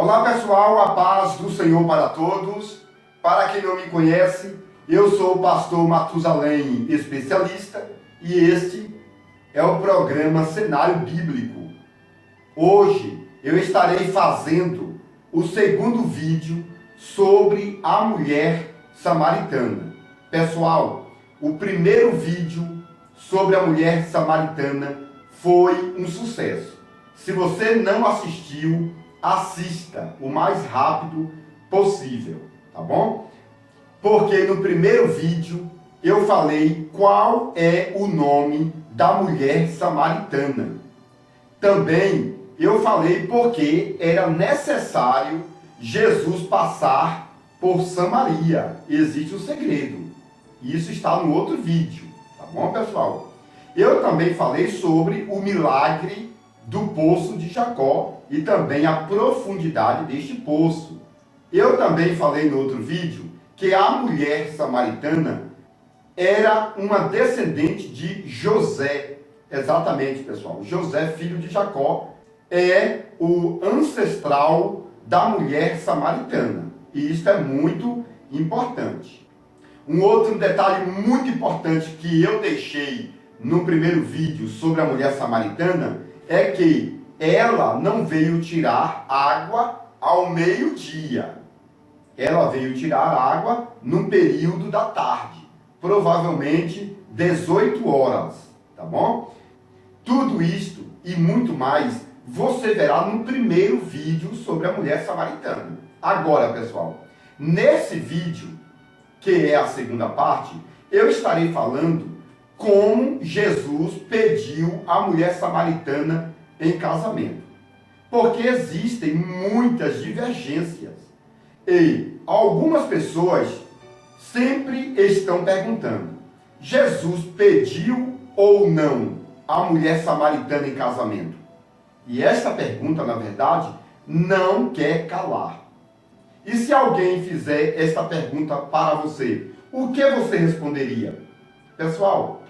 Olá pessoal, a paz do Senhor para todos. Para quem não me conhece, eu sou o pastor Matusalém, especialista, e este é o programa Cenário Bíblico. Hoje eu estarei fazendo o segundo vídeo sobre a mulher samaritana. Pessoal, o primeiro vídeo sobre a mulher samaritana foi um sucesso. Se você não assistiu, assista o mais rápido possível, tá bom? Porque no primeiro vídeo eu falei qual é o nome da mulher samaritana. Também eu falei porque era necessário Jesus passar por Samaria. Existe um segredo. Isso está no outro vídeo, tá bom, pessoal? Eu também falei sobre o milagre do poço de Jacó e também a profundidade deste poço. Eu também falei no outro vídeo que a mulher samaritana era uma descendente de José. Exatamente, pessoal. José, filho de Jacó, é o ancestral da mulher samaritana. E isso é muito importante. Um outro detalhe muito importante que eu deixei no primeiro vídeo sobre a mulher samaritana é que ela não veio tirar água ao meio-dia. Ela veio tirar água num período da tarde, provavelmente 18 horas, tá bom? Tudo isto e muito mais você verá no primeiro vídeo sobre a mulher samaritana. Agora, pessoal, nesse vídeo, que é a segunda parte, eu estarei falando como Jesus pediu a mulher samaritana em casamento. Porque existem muitas divergências. E algumas pessoas sempre estão perguntando: Jesus pediu ou não a mulher samaritana em casamento? E esta pergunta, na verdade, não quer calar. E se alguém fizer esta pergunta para você, o que você responderia? Pessoal,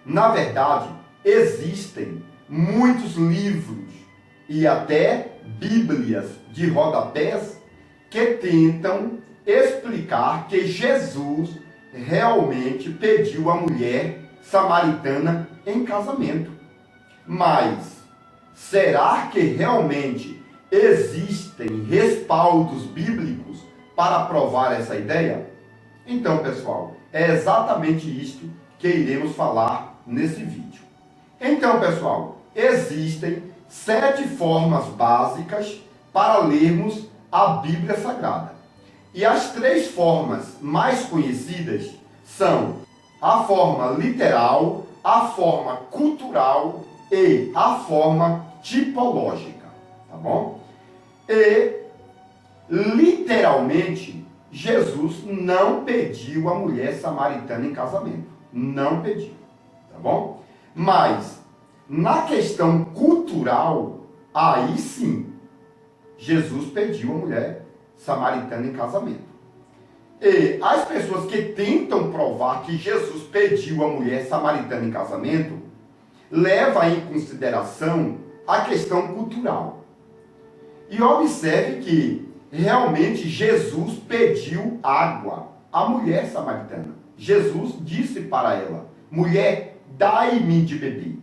na verdade, existem muitos livros e até bíblias de rodapés que tentam explicar que Jesus realmente pediu a mulher samaritana em casamento. Mas será que realmente existem respaldos bíblicos para provar essa ideia? Então, pessoal, é exatamente isto que iremos falar nesse vídeo. Então, pessoal, existem 7 formas básicas para lermos a Bíblia Sagrada. E as 3 formas mais conhecidas são a forma literal, a forma cultural e a forma tipológica, tá bom? E, literalmente, Jesus não pediu a mulher samaritana em casamento. Não pediu, tá bom? Mas, na questão cultural, aí sim, Jesus pediu a mulher samaritana em casamento. E as pessoas que tentam provar que Jesus pediu a mulher samaritana em casamento, levam em consideração a questão cultural. E observe que, realmente, Jesus pediu água à mulher samaritana. Jesus disse para ela: mulher, dai-me de beber.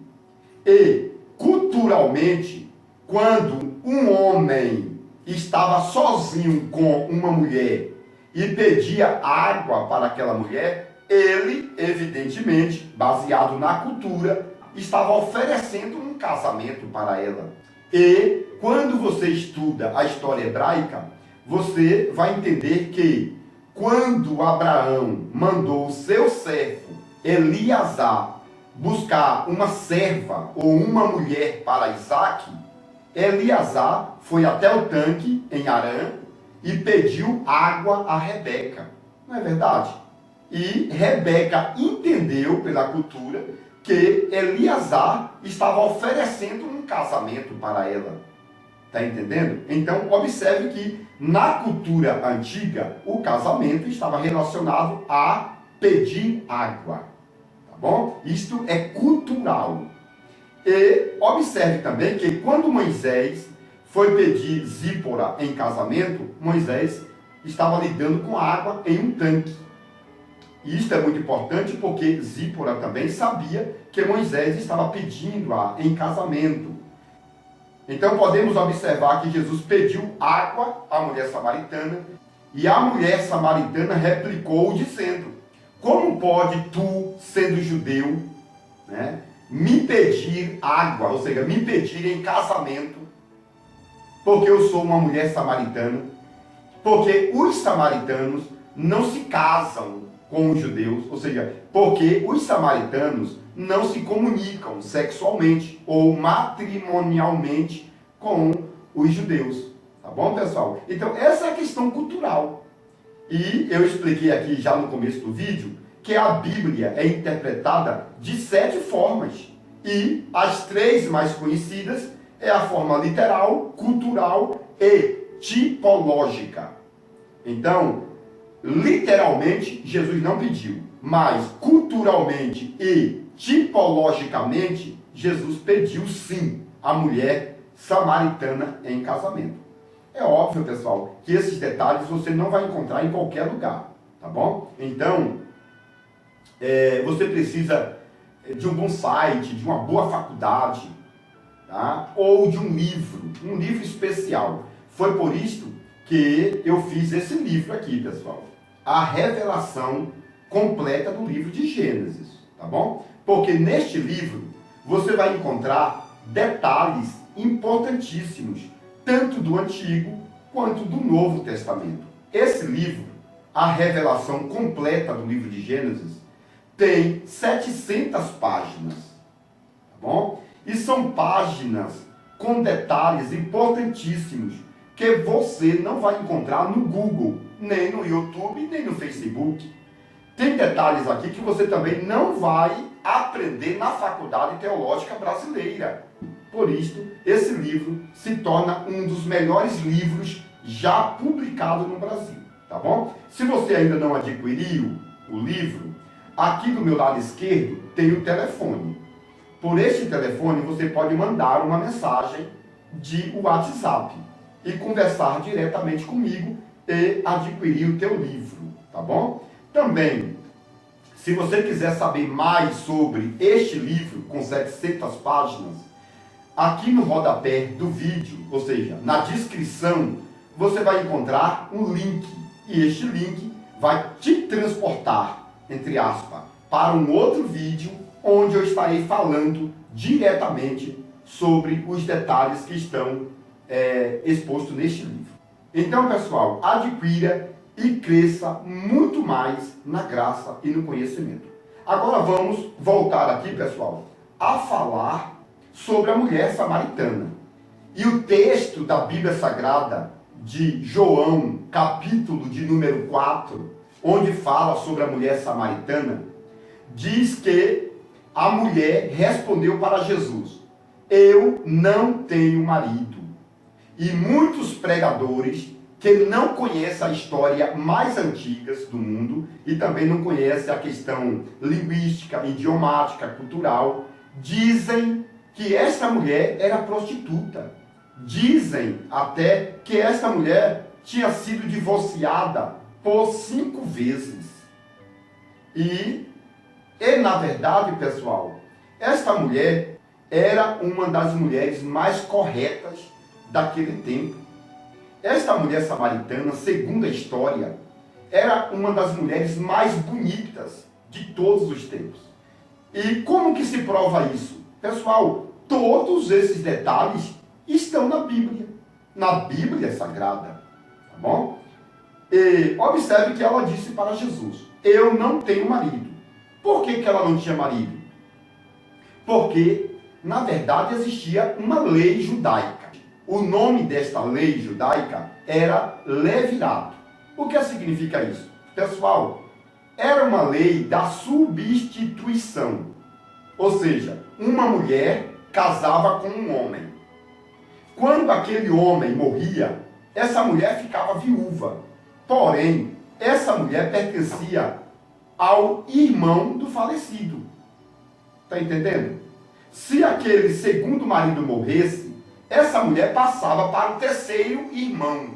E, culturalmente, quando um homem estava sozinho com uma mulher e pedia água para aquela mulher, ele, evidentemente, baseado na cultura, estava oferecendo um casamento para ela. E, quando você estuda a história hebraica, você vai entender que, quando Abraão mandou o seu servo Eliasar buscar uma serva ou uma mulher para Isaac, Eliasar foi até o tanque em Arã e pediu água a Rebeca. Não é verdade? E Rebeca entendeu pela cultura que Eliasar estava oferecendo um casamento para ela. Está entendendo? Então, observe que na cultura antiga, o casamento estava relacionado a pedir água. Tá bom? Isto é cultural. E observe também que quando Moisés foi pedir Zípora em casamento, Moisés estava lidando com água em um tanque. E isto é muito importante porque Zípora também sabia que Moisés estava pedindo-a em casamento. Então podemos observar que Jesus pediu água à mulher samaritana e a mulher samaritana replicou dizendo: como pode tu, sendo judeu, né, me pedir água, ou seja, me pedir em casamento, porque eu sou uma mulher samaritana? Porque os samaritanos não se casam com os judeus, ou seja, porque os samaritanos não se comunicam sexualmente ou matrimonialmente com os judeus. Tá bom, pessoal? Então, essa é a questão cultural. E eu expliquei aqui já no começo do vídeo que a Bíblia é interpretada de 7 formas. E as 3 mais conhecidas é a forma literal, cultural e tipológica. Então, literalmente, Jesus não pediu, mas culturalmente e tipologicamente, Jesus pediu sim a mulher samaritana em casamento. É óbvio, pessoal, que esses detalhes você não vai encontrar em qualquer lugar, tá bom? Então, você precisa de um bom site, de uma boa faculdade, tá? Ou de um livro especial. Foi por isso que eu fiz esse livro aqui, pessoal. A revelação completa do livro de Gênesis, tá bom? Porque neste livro você vai encontrar detalhes importantíssimos, tanto do Antigo quanto do Novo Testamento. Esse livro, a revelação completa do livro de Gênesis, tem 700 páginas, tá bom? E são páginas com detalhes importantíssimos que você não vai encontrar no Google, nem no YouTube, nem no Facebook. Tem detalhes aqui que você também não vai aprender na Faculdade Teológica Brasileira. Por isso, esse livro se torna um dos melhores livros já publicados no Brasil, tá bom? Se você ainda não adquiriu o livro, aqui do meu lado esquerdo tem o telefone. Por este telefone você pode mandar uma mensagem de WhatsApp e conversar diretamente comigo e adquirir o teu livro, tá bom? Também, se você quiser saber mais sobre este livro com 700 páginas, aqui no rodapé do vídeo, ou seja, na descrição, você vai encontrar um link. E este link vai te transportar, entre aspas, para um outro vídeo onde eu estarei falando diretamente sobre os detalhes que estão expostos neste livro. Então, pessoal, adquira e cresça muito mais na graça e no conhecimento. Agora vamos voltar aqui, pessoal, a falar sobre a mulher samaritana. E o texto da Bíblia Sagrada de João, capítulo de número 4, onde fala sobre a mulher samaritana, diz que a mulher respondeu para Jesus: eu não tenho marido. E muitos pregadores que não conhecem a história mais antiga do mundo e também não conhecem a questão linguística, idiomática, cultural, dizem que esta mulher era prostituta. Dizem até que esta mulher tinha sido divorciada por 5 vezes. E na verdade, pessoal, esta mulher era uma das mulheres mais corretas daquele tempo. Esta mulher samaritana, segundo a história, era uma das mulheres mais bonitas de todos os tempos. E como que se prova isso? Pessoal, todos esses detalhes estão na Bíblia Sagrada, tá bom? E observe que ela disse para Jesus: eu não tenho marido. Por que ela não tinha marido? Porque, na verdade, existia uma lei judaica. O nome desta lei judaica era Levirato. O que significa isso? Pessoal, era uma lei da substituição. Ou seja, uma mulher casava com um homem. Quando aquele homem morria, essa mulher ficava viúva. Porém, essa mulher pertencia ao irmão do falecido. Está entendendo? Se aquele segundo marido morresse, essa mulher passava para o terceiro irmão.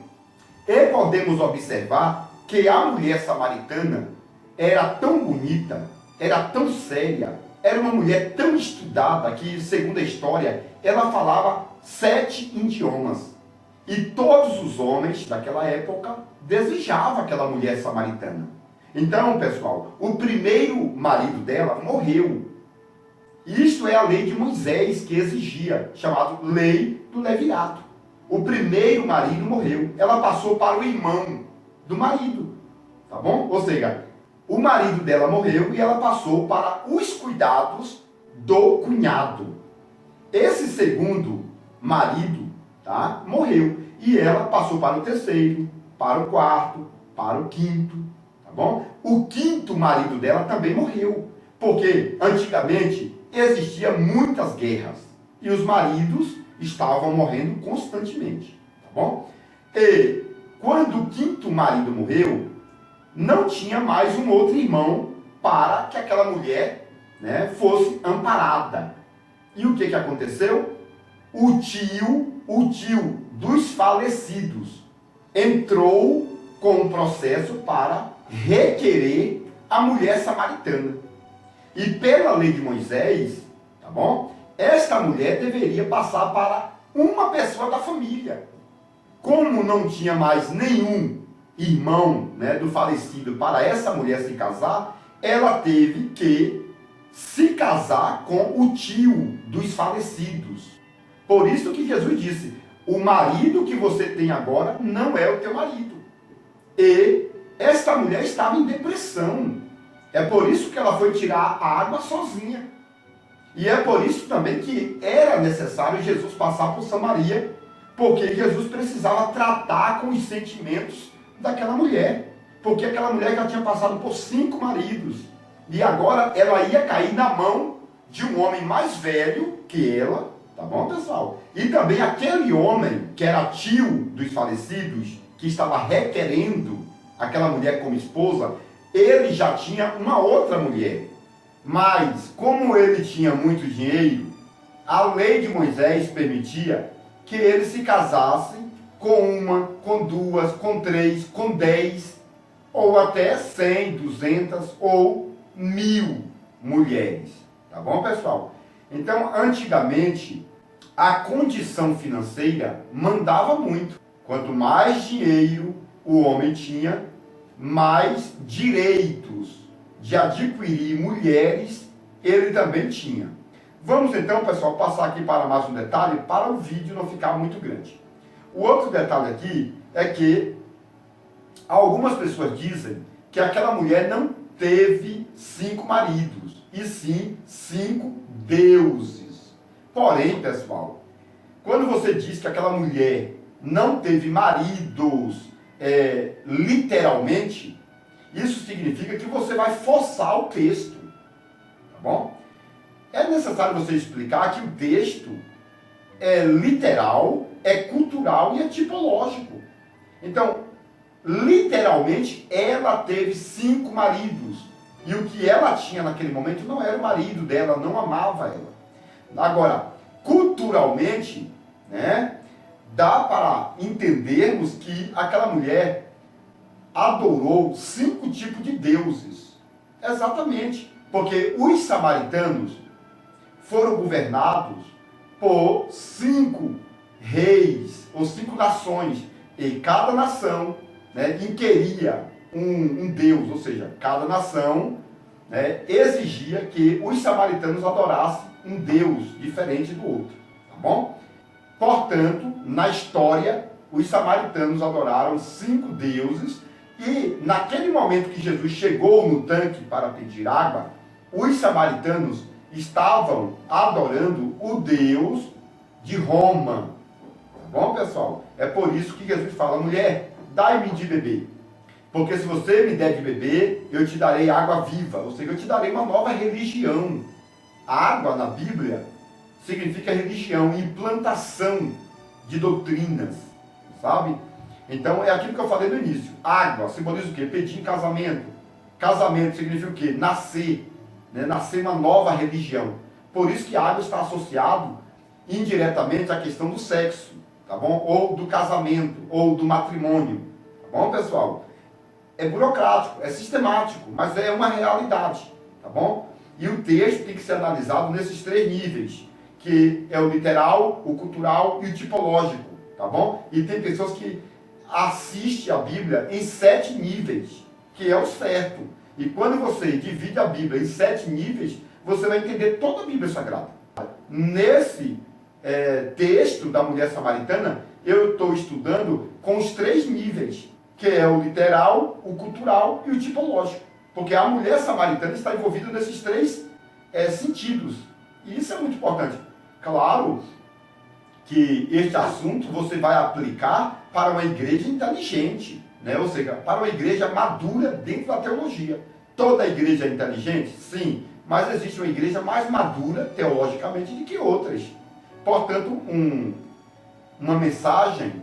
E podemos observar que a mulher samaritana era tão bonita, era tão séria, era uma mulher tão estudada que, segundo a história, ela falava 7 idiomas. E todos os homens daquela época desejavam aquela mulher samaritana. Então, pessoal, o primeiro marido dela morreu. Isto é a lei de Moisés que exigia, chamado Lei do Levirato. O primeiro marido morreu. Ela passou para o irmão do marido. Tá bom? Ou seja, o marido dela morreu e ela passou para os cuidados do cunhado. Esse segundo marido, tá, morreu. E ela passou para o terceiro, para o quarto, para o quinto. Tá bom? O quinto marido dela também morreu. Porque antigamente existiam muitas guerras. E os maridos estavam morrendo constantemente. Tá bom? E quando o quinto marido morreu, não tinha mais um outro irmão para que aquela mulher, né, fosse amparada. E o que aconteceu? O tio dos falecidos entrou com um processo para requerer a mulher samaritana. E pela lei de Moisés, tá bom? Esta mulher deveria passar para uma pessoa da família. Como não tinha mais nenhum irmão, né, do falecido para essa mulher se casar, ela teve que se casar com o tio dos falecidos. Por isso que Jesus disse, o marido que você tem agora não é o teu marido. E esta mulher estava em depressão. É por isso que ela foi tirar a água sozinha. E é por isso também que era necessário Jesus passar por Samaria, porque Jesus precisava tratar com os sentimentos daquela mulher. Porque aquela mulher já tinha passado por 5 maridos. E agora ela ia cair na mão de um homem mais velho que ela, tá bom, pessoal? E também aquele homem que era tio dos falecidos, que estava requerendo aquela mulher como esposa, ele já tinha uma outra mulher. Mas, como ele tinha muito dinheiro, a lei de Moisés permitia que eles se casassem com uma, com duas, com 3, com 10, ou até 100, 200 ou 1000 mulheres. Tá bom, pessoal? Então, antigamente, a condição financeira mandava muito. Quanto mais dinheiro o homem tinha, mais direitos de adquirir mulheres ele também tinha. Vamos então, pessoal, passar aqui para mais um detalhe, para o vídeo não ficar muito grande. O outro detalhe aqui é que algumas pessoas dizem que aquela mulher não teve 5 maridos, e sim 5 deuses. Porém, pessoal, quando você diz que aquela mulher não teve maridos, literalmente, isso significa que você vai forçar o texto, tá bom? É necessário você explicar que o texto é literal, é cultural e é tipológico. Então, literalmente, ela teve 5 maridos. E o que ela tinha naquele momento não era o marido dela, não amava ela. Agora, culturalmente, né, dá para entendermos que aquela mulher adorou 5 tipos de deuses. Exatamente. Porque os samaritanos foram governados por 5 reis, ou 5 nações. E cada nação, né, inquiria um deus, ou seja, cada nação, né, exigia que os samaritanos adorassem um deus diferente do outro. Tá bom? Portanto, na história, os samaritanos adoraram 5 deuses e naquele momento que Jesus chegou no tanque para pedir água, os samaritanos estavam adorando o Deus de Roma. Tá bom, pessoal? É por isso que Jesus fala, mulher, dai-me de beber. Porque se você me der de beber, eu te darei água viva. Ou seja, eu te darei uma nova religião. Água, na Bíblia, significa religião, implantação de doutrinas. Sabe? Então, é aquilo que eu falei no início. Água simboliza o quê? Pedir em casamento. Casamento significa o quê? Nascer. Né? Nascer uma nova religião. Por isso que a água está associado indiretamente a questão do sexo, tá bom? Ou do casamento, ou do matrimônio, tá bom, pessoal? É burocrático, é sistemático, mas é uma realidade, tá bom? E o texto tem que ser analisado nesses 3 níveis, que é o literal, o cultural e o tipológico, tá bom? E tem pessoas que assistem a Bíblia em 7 níveis, que é o certo. E quando você divide a Bíblia em 7 níveis, você vai entender toda a Bíblia Sagrada. Nesse texto da mulher samaritana, eu estou estudando com os 3 níveis, que é o literal, o cultural e o tipológico. Porque a mulher samaritana está envolvida nesses 3 sentidos. E isso é muito importante. Claro que este assunto você vai aplicar para uma igreja inteligente, né? Ou seja, para uma igreja madura dentro da teologia. Toda igreja é inteligente? Sim, mas existe uma igreja mais madura teologicamente do que outras. Portanto, uma mensagem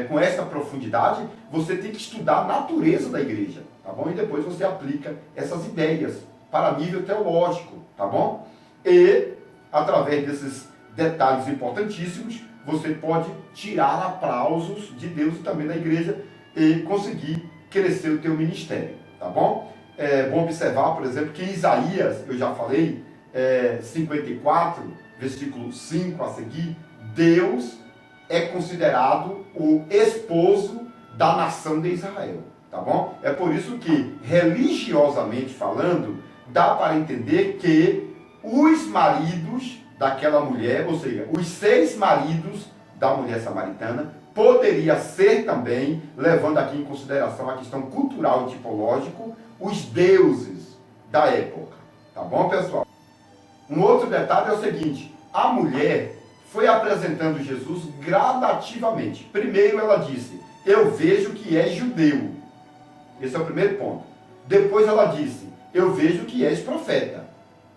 com essa profundidade, você tem que estudar a natureza da igreja, tá bom? E depois você aplica essas ideias para nível teológico, tá bom? E, através desses detalhes importantíssimos, você pode tirar aplausos de Deus e também da igreja e conseguir crescer o teu ministério, tá bom? É bom observar, por exemplo, que em Isaías, eu já falei, 54, versículo 5 a seguir, Deus é considerado o esposo da nação de Israel, tá bom? É por isso que, religiosamente falando, dá para entender que os maridos daquela mulher, ou seja, os 6 maridos da mulher samaritana, poderia ser também, levando aqui em consideração a questão cultural e tipológico, os deuses da época, tá bom, pessoal? Um outro detalhe é o seguinte, a mulher foi apresentando Jesus gradativamente. Primeiro ela disse, eu vejo que és judeu. Esse é o primeiro ponto. Depois ela disse, eu vejo que és profeta.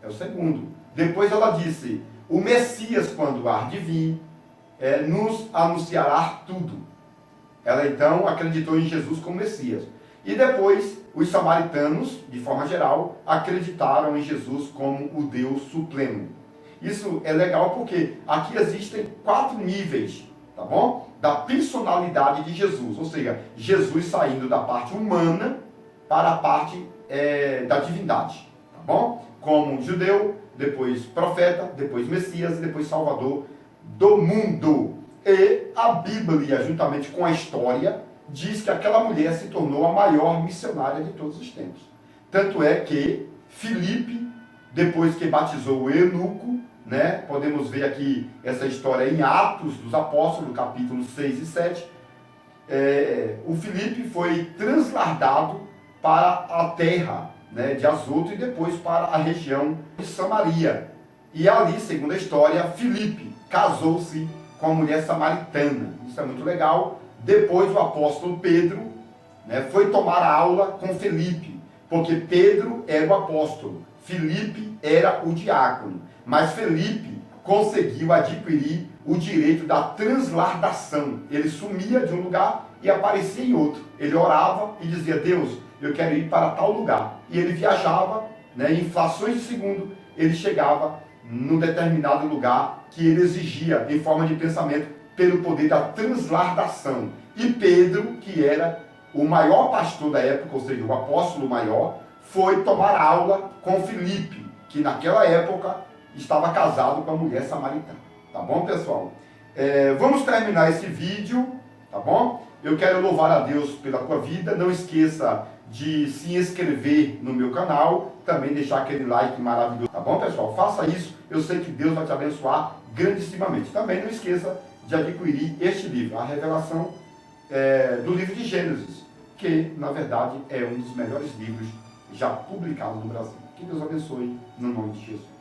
É o segundo. Depois ela disse, o Messias, quando há de vir, nos anunciará tudo. Ela então acreditou em Jesus como Messias. E depois, os samaritanos, de forma geral, acreditaram em Jesus como o Deus supremo. Isso é legal porque aqui existem 4 níveis, tá bom? Da personalidade de Jesus, ou seja, Jesus saindo da parte humana para a parte da divindade, tá bom? Como judeu, depois profeta, depois Messias e depois Salvador do mundo. E a Bíblia, juntamente com a história, diz que aquela mulher se tornou a maior missionária de todos os tempos. Tanto é que Filipe, depois que batizou o eunuco, né, podemos ver aqui essa história em Atos dos Apóstolos, capítulo 6 e 7, o Filipe foi transladado para a terra, né, de Azoto e depois para a região de Samaria. E ali, segundo a história, Filipe casou-se com a mulher samaritana. Isso é muito legal. Depois o apóstolo Pedro, né, foi tomar aula com Filipe, porque Pedro era o apóstolo, Filipe era o diácono. Mas Filipe conseguiu adquirir o direito da transladação. Ele sumia de um lugar e aparecia em outro. Ele orava e dizia, Deus, eu quero ir para tal lugar. E ele viajava, né, em frações de segundo, ele chegava num determinado lugar que ele exigia, em forma de pensamento, pelo poder da transladação. E Pedro, que era o maior pastor da época, ou seja, o apóstolo maior, foi tomar aula com Filipe, que naquela época estava casado com a mulher samaritana. Tá bom, pessoal? Vamos terminar esse vídeo, tá bom? Eu quero louvar a Deus pela tua vida. Não esqueça de se inscrever no meu canal, também deixar aquele like maravilhoso, tá bom, pessoal? Faça isso, eu sei que Deus vai te abençoar grandissimamente. Também não esqueça de adquirir este livro, a revelação do livro de Gênesis, que, na verdade, é um dos melhores livros já publicados no Brasil. Que Deus abençoe, no nome de Jesus.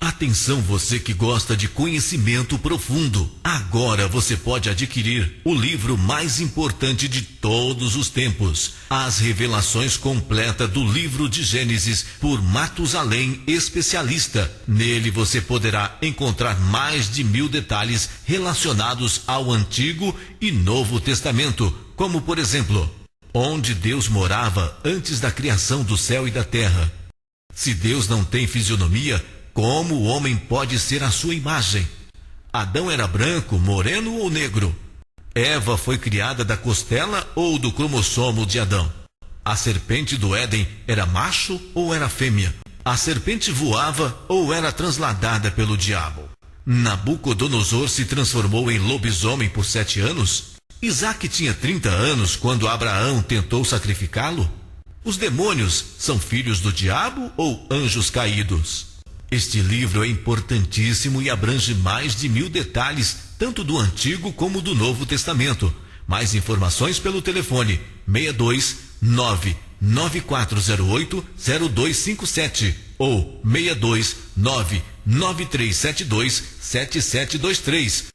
Atenção, você que gosta de conhecimento profundo. Agora você pode adquirir o livro mais importante de todos os tempos, As Revelações Completas do Livro de Gênesis, por Matusalém, especialista. Nele você poderá encontrar mais de 1000 detalhes relacionados ao Antigo e Novo Testamento, como por exemplo, onde Deus morava antes da criação do céu e da terra. Se Deus não tem fisionomia, Como o homem pode ser a sua imagem? Adão era branco, moreno ou negro? Eva foi criada da costela ou do cromossomo de Adão? A serpente do Éden era macho ou era fêmea? A serpente voava ou era transladada pelo diabo? Nabucodonosor se transformou em lobisomem por 7 anos? Isaac tinha 30 anos quando Abraão tentou sacrificá-lo? Os demônios são filhos do diabo ou anjos caídos? Este livro é importantíssimo e abrange mais de 1000 detalhes, tanto do Antigo como do Novo Testamento. Mais informações pelo telefone 62 99408-0257 ou 62 99372-7723.